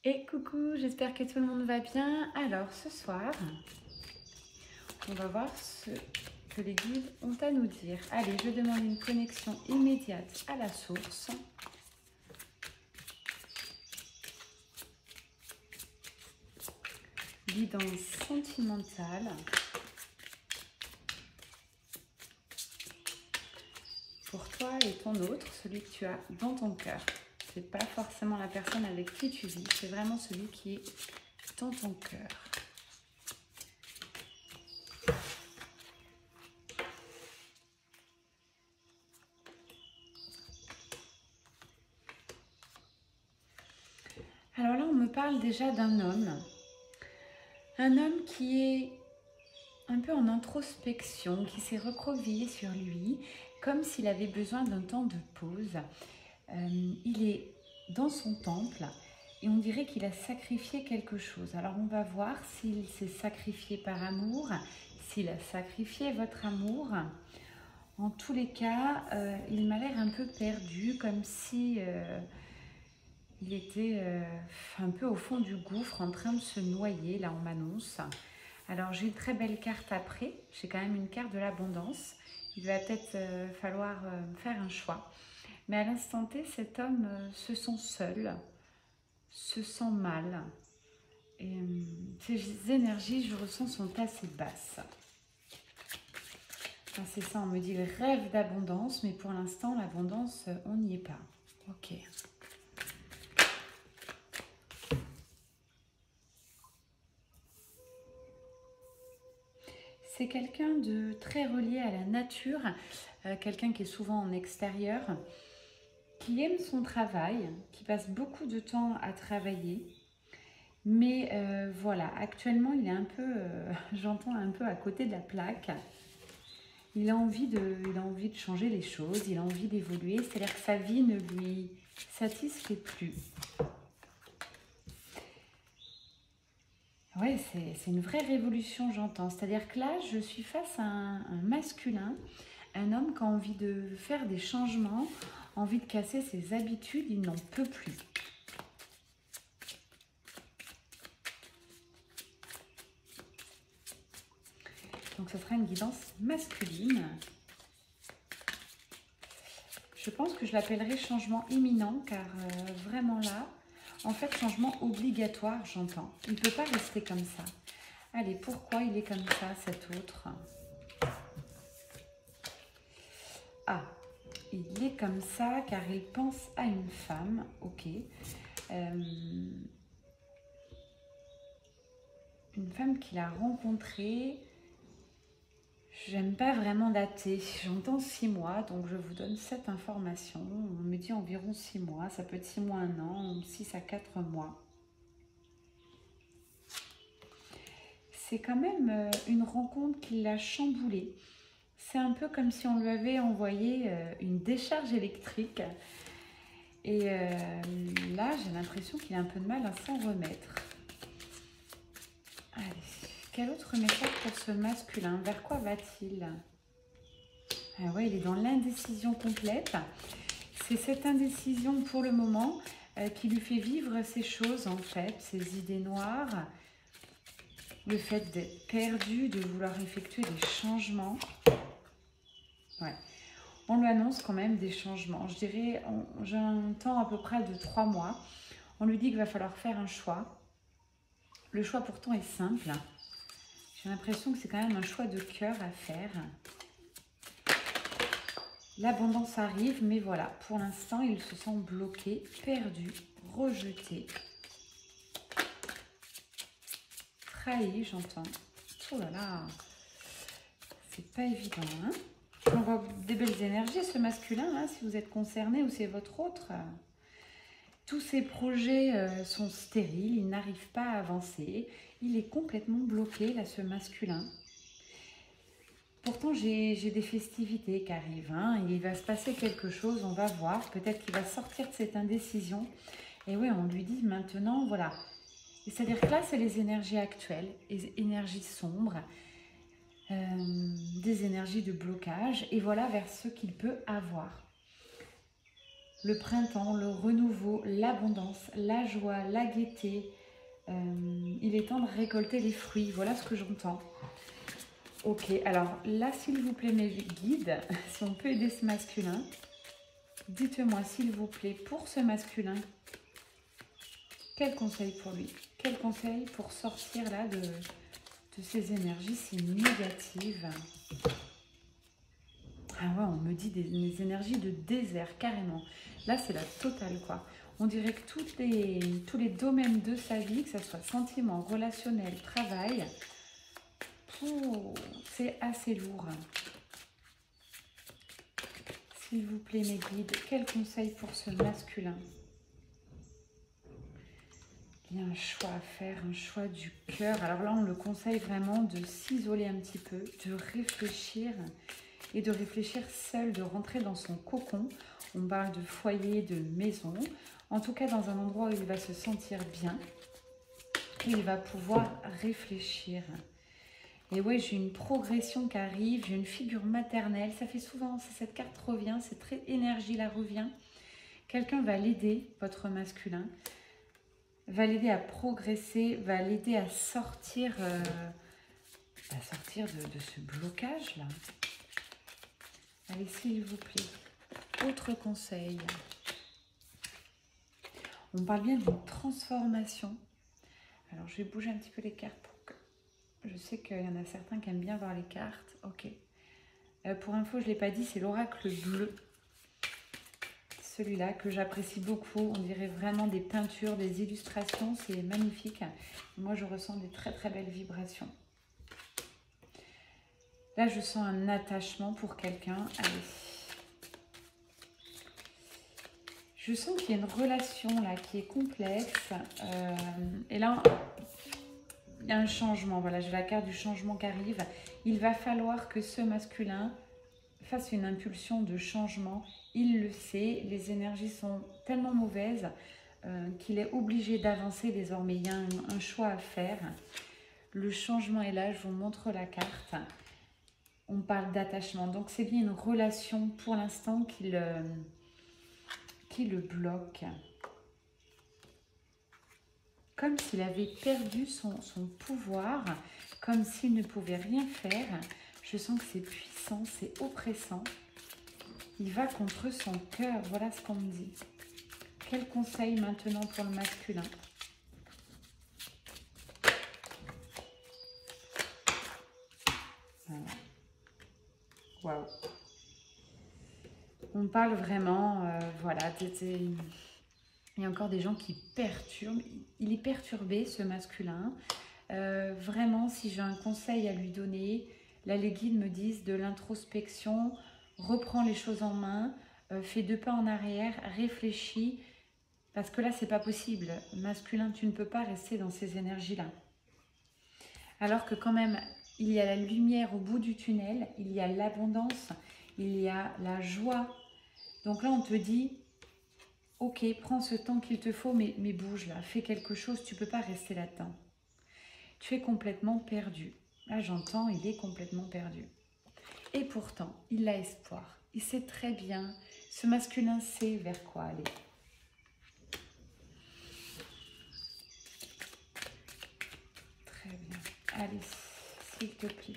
Et coucou, j'espère que tout le monde va bien. Alors ce soir, on va voir ce que les guides ont à nous dire. Allez, je demande une connexion immédiate à la source. Guidance sentimentale. Pour toi et ton autre, celui que tu as dans ton cœur. Ce n'est pas forcément la personne avec qui tu vis, c'est vraiment celui qui est dans ton cœur. Alors là, on me parle déjà d'un homme. Un homme qui est un peu en introspection, qui s'est recroquevillé sur lui, comme s'il avait besoin d'un temps de pause. Il est dans son temple et on dirait qu'il a sacrifié quelque chose. Alors on va voir s'il s'est sacrifié par amour, s'il a sacrifié votre amour. En tous les cas, il m'a l'air un peu perdu, comme si il était un peu au fond du gouffre, en train de se noyer, là on m'annonce. Alors j'ai une très belle carte après, j'ai quand même une carte de l'abondance. Il va peut-être falloir faire un choix. Mais à l'instant T, cet homme se sent seul, se sent mal. Et ces énergies, je ressens, sont assez basses. Enfin, c'est ça, on me dit le rêve d'abondance, mais pour l'instant, l'abondance, on n'y est pas. Ok. C'est quelqu'un de très relié à la nature, quelqu'un qui est souvent en extérieur, qui aime son travail, qui passe beaucoup de temps à travailler. Mais voilà, actuellement, il est un peu, j'entends un peu à côté de la plaque. Il a envie de changer les choses, il a envie d'évoluer, c'est-à-dire que sa vie ne lui satisfait plus. Ouais, c'est une vraie révolution, j'entends. C'est-à-dire que là, je suis face à un masculin, un homme qui a envie de faire des changements, envie de casser ses habitudes, il n'en peut plus. Donc, ce sera une guidance masculine. Je pense que je l'appellerai changement imminent, car vraiment là, en fait, changement obligatoire, j'entends. Il ne peut pas rester comme ça. Allez, pourquoi il est comme ça, cet autre? Ah, il est comme ça car il pense à une femme, ok. Une femme qu'il a rencontrée. J'aime pas vraiment dater, j'entends 6 mois, donc je vous donne cette information. On me dit environ 6 mois, ça peut être 6 mois, 1 an, 6 à 4 mois. C'est quand même une rencontre qui l'a chamboulée. C'est un peu comme si on lui avait envoyé une décharge électrique. Et là, j'ai l'impression qu'il a un peu de mal à s'en remettre. Allez, quel autre message pour ce masculin? Vers quoi va-t-il? Ah ouais, il est dans l'indécision complète. C'est cette indécision pour le moment qui lui fait vivre ces choses en fait, ces idées noires. Le fait d'être perdu, de vouloir effectuer des changements. Ouais. On lui annonce quand même des changements. Je dirais, j'ai un temps à peu près de 3 mois. On lui dit qu'il va falloir faire un choix. Le choix pourtant est simple. J'ai l'impression que c'est quand même un choix de cœur à faire. L'abondance arrive, mais voilà, pour l'instant, il se sent bloqué, perdu, rejeté. Trahi, j'entends. Oh là là, c'est pas évident, hein? On voit des belles énergies, ce masculin, hein, si vous êtes concerné ou c'est votre autre. Tous ses projets sont stériles, il n'arrive pas à avancer. Il est complètement bloqué, là, ce masculin. Pourtant, j'ai des festivités qui arrivent, hein, il va se passer quelque chose, on va voir. Peut-être qu'il va sortir de cette indécision. Et oui, on lui dit maintenant, voilà. C'est-à-dire que là, c'est les énergies actuelles, les énergies sombres, des énergies de blocage. Et voilà vers ce qu'il peut avoir. le printemps, le renouveau, l'abondance, la joie, la gaieté. Il est temps de récolter les fruits. Voilà ce que j'entends. Ok, alors là, s'il vous plaît, mes guides, si on peut aider ce masculin, dites-moi, s'il vous plaît, pour ce masculin, quel conseil pour lui? Quel conseil pour sortir là de ces énergies si négatives? Ah ouais, on me dit des énergies de désert, carrément. Là, c'est la totale, quoi. On dirait que tous les domaines de sa vie, que ce soit sentiment, relationnel, travail, c'est assez lourd. S'il vous plaît, mes guides, quel conseil pour ce masculin? Il y a un choix à faire, un choix du cœur. Alors là, on le conseille vraiment de s'isoler un petit peu, de réfléchir et de réfléchir seul, de rentrer dans son cocon. On parle de foyer, de maison, en tout cas dans un endroit où il va se sentir bien, où il va pouvoir réfléchir. Et ouais, j'ai une progression qui arrive, j'ai une figure maternelle, ça fait souvent, cette carte revient, c'est très énergie, là revient. Quelqu'un va l'aider, votre masculin, va l'aider à progresser, va l'aider à sortir, de ce blocage-là. Allez, s'il vous plaît, autre conseil. On parle bien d'une transformation. Alors, je vais bouger un petit peu les cartes pour que... Je sais qu'il y en a certains qui aiment bien voir les cartes. Ok. Pour info, je ne l'ai pas dit, c'est l'oracle bleu. Celui-là que j'apprécie beaucoup. On dirait vraiment des peintures, des illustrations. C'est magnifique. Moi, je ressens des très très belles vibrations. Là, je sens un attachement pour quelqu'un. Allez. Je sens qu'il y a une relation là qui est complexe. Et là, il y a un changement. Voilà, j'ai la carte du changement qui arrive. Il va falloir que ce masculin fasse une impulsion de changement. Il le sait. Les énergies sont tellement mauvaises qu'il est obligé d'avancer désormais. Il y a un choix à faire. Le changement est là. Je vous montre la carte. On parle d'attachement. Donc, c'est bien une relation pour l'instant qui le bloque. Comme s'il avait perdu son pouvoir, comme s'il ne pouvait rien faire. Je sens que c'est puissant, c'est oppressant. Il va contre son cœur, voilà ce qu'on me dit. Quel conseil maintenant pour le masculin? Waouh. On parle vraiment, voilà, il y a encore des gens qui perturbent. Il est perturbé, ce masculin. Vraiment, si j'ai un conseil à lui donner, là, les guides me disent de l'introspection, reprends les choses en main, fais 2 pas en arrière, réfléchis, parce que là, c'est pas possible. Masculin, tu ne peux pas rester dans ces énergies-là. Alors que quand même, il y a la lumière au bout du tunnel, il y a l'abondance, il y a la joie. Donc là, on te dit, ok, prends ce temps qu'il te faut, mais bouge là, fais quelque chose, tu ne peux pas rester là-dedans. Tu es complètement perdu. Là, j'entends, il est complètement perdu. Et pourtant, il a espoir. Il sait très bien, ce masculin sait vers quoi aller. Très bien. Allez, s'il te plaît.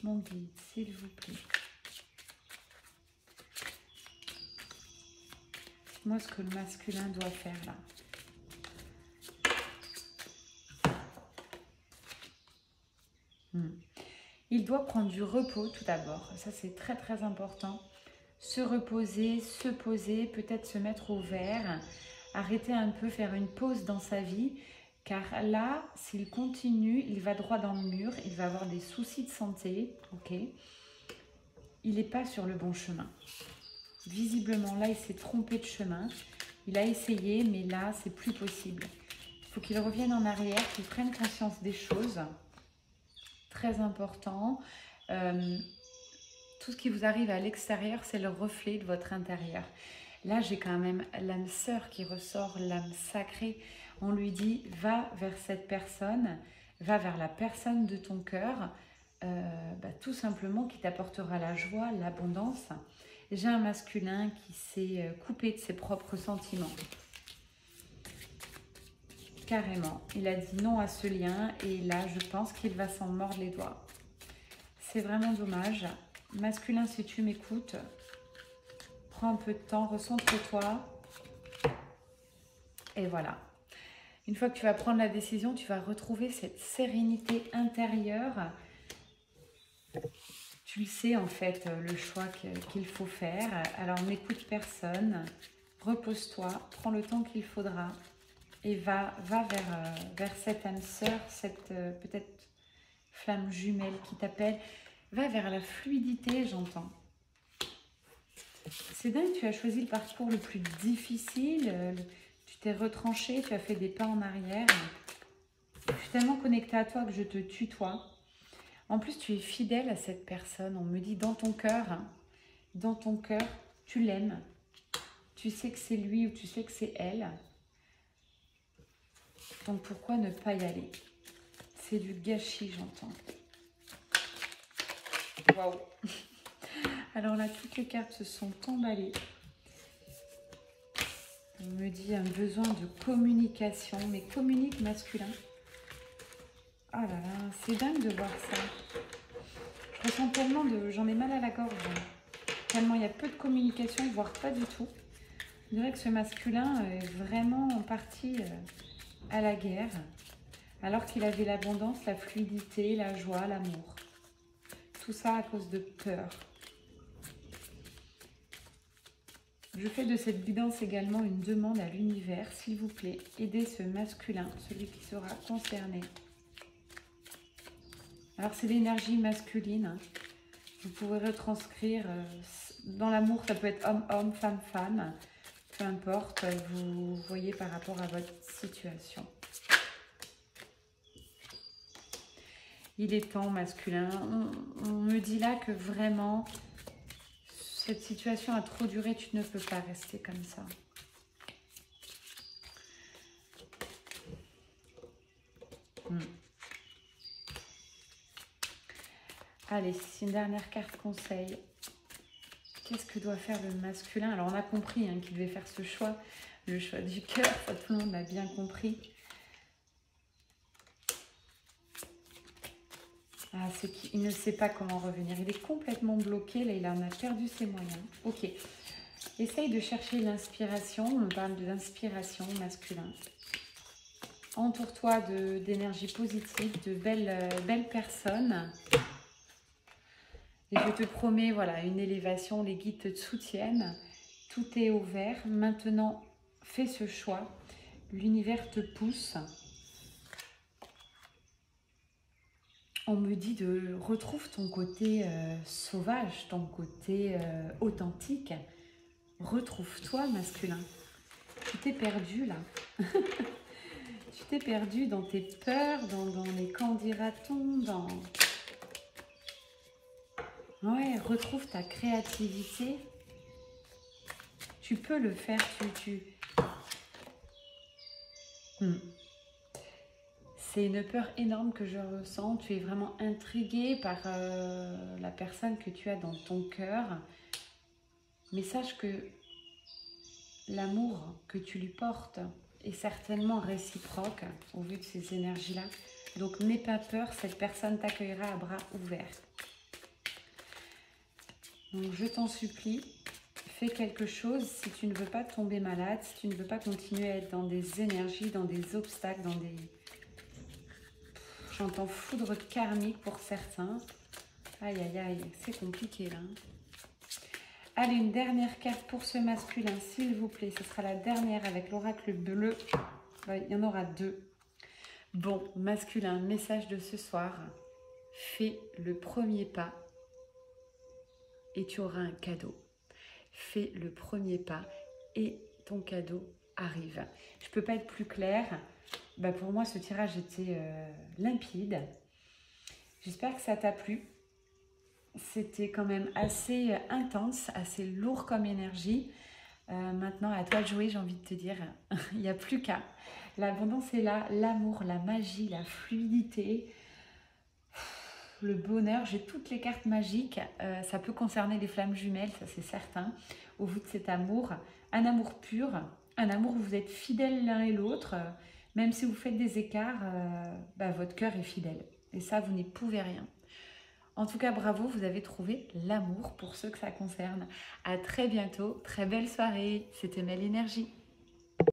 Mon guide, s'il vous plaît. Moi, ce que le masculin doit faire là. Il doit prendre du repos tout d'abord. Ça, c'est très, très important. Se reposer, se poser, peut-être se mettre au vert, arrêter un peu, faire une pause dans sa vie. Car là, s'il continue, il va droit dans le mur, il va avoir des soucis de santé. Ok. Il n'est pas sur le bon chemin. Visiblement, là, il s'est trompé de chemin. Il a essayé, mais là, c'est plus possible. Il faut qu'il revienne en arrière, qu'il prenne conscience des choses. Très important. Tout ce qui vous arrive à l'extérieur, c'est le reflet de votre intérieur. Là, j'ai quand même l'âme sœur qui ressort, l'âme sacrée. On lui dit, va vers cette personne, va vers la personne de ton cœur, tout simplement qui t'apportera la joie, l'abondance. J'ai un masculin qui s'est coupé de ses propres sentiments. Carrément. Il a dit non à ce lien et là, je pense qu'il va s'en mordre les doigts. C'est vraiment dommage. Masculin, si tu m'écoutes, prends un peu de temps, recentre-toi. Et voilà. Une fois que tu vas prendre la décision, tu vas retrouver cette sérénité intérieure. Tu le sais en fait, le choix qu'il faut faire. Alors n'écoute personne, repose-toi, prends le temps qu'il faudra et va vers cette âme sœur, cette peut-être flamme jumelle qui t'appelle. Va vers la fluidité, j'entends. C'est dingue, tu as choisi le parcours le plus difficile, tu t'es retranché, tu as fait des pas en arrière. Je suis tellement connectée à toi que je te tutoie. En plus, tu es fidèle à cette personne. On me dit dans ton cœur, tu l'aimes. Tu sais que c'est lui ou tu sais que c'est elle. Donc pourquoi ne pas y aller? C'est du gâchis, j'entends. Waouh! Alors là, toutes les cartes se sont emballées. On me dit un besoin de communication, mais communique masculin. Ah là là, c'est dingue de voir ça. Je ressens tellement de... J'en ai mal à la gorge. Tellement il y a peu de communication, voire pas du tout. Je dirais que ce masculin est vraiment parti à la guerre, alors qu'il avait l'abondance, la fluidité, la joie, l'amour. Tout ça à cause de peur. Je fais de cette guidance également une demande à l'univers. S'il vous plaît, aidez ce masculin, celui qui sera concerné. Alors, c'est l'énergie masculine. Vous pouvez retranscrire dans l'amour, ça peut être homme-homme, femme-femme. Peu importe, vous voyez par rapport à votre situation. Il est temps, masculin. On me dit là que vraiment... Cette situation a trop duré, tu ne peux pas rester comme ça. Allez, c'est une dernière carte conseil. Qu'est-ce que doit faire le masculin? Alors, on a compris hein, qu'il devait faire ce choix, le choix du cœur, ça tout le monde l'a bien compris. Ah, c'est qu'il ne sait pas comment revenir. Il est complètement bloqué. Là, il en a perdu ses moyens. Ok. Essaye de chercher l'inspiration. On me parle de l'inspiration masculin. Entoure-toi d'énergie positive, de belles personnes. Et je te promets, voilà, une élévation. Les guides te soutiennent. Tout est ouvert. Maintenant, fais ce choix. L'univers te pousse. On me dit de retrouve ton côté sauvage, ton côté authentique. Retrouve-toi, masculin. Tu t'es perdu là. Tu t'es perdu dans tes peurs, dans les qu'en dira-t-on, dans... Ouais, retrouve ta créativité. Tu peux le faire, C'est une peur énorme que je ressens. Tu es vraiment intrigué par la personne que tu as dans ton cœur. Mais sache que l'amour que tu lui portes est certainement réciproque au vu de ces énergies-là. Donc n'aie pas peur, cette personne t'accueillera à bras ouverts. Donc je t'en supplie, fais quelque chose si tu ne veux pas tomber malade, si tu ne veux pas continuer à être dans des énergies, dans des obstacles, dans des... J'entends foudre karmique pour certains. Aïe, aïe, aïe, c'est compliqué là. Allez, une dernière carte pour ce masculin, s'il vous plaît. Ce sera la dernière avec l'oracle bleu. Il y en aura deux. Bon, masculin, message de ce soir. Fais le premier pas et tu auras un cadeau. Fais le premier pas et ton cadeau arrive. Je ne peux pas être plus claire. Pour moi, ce tirage était limpide. J'espère que ça t'a plu. C'était quand même assez intense, assez lourd comme énergie. Maintenant, à toi de jouer, j'ai envie de te dire. Il n'y a plus qu'à. L'abondance est là, l'amour, la magie, la fluidité. le bonheur, j'ai toutes les cartes magiques. Ça peut concerner les flammes jumelles, ça c'est certain. Au vu de cet amour, un amour pur, un amour où vous êtes fidèles l'un et l'autre. Même si vous faites des écarts, votre cœur est fidèle. Et ça, vous n'y pouvez rien. En tout cas, bravo, vous avez trouvé l'amour pour ceux que ça concerne. À très bientôt, très belle soirée. C'était Mel Énergie.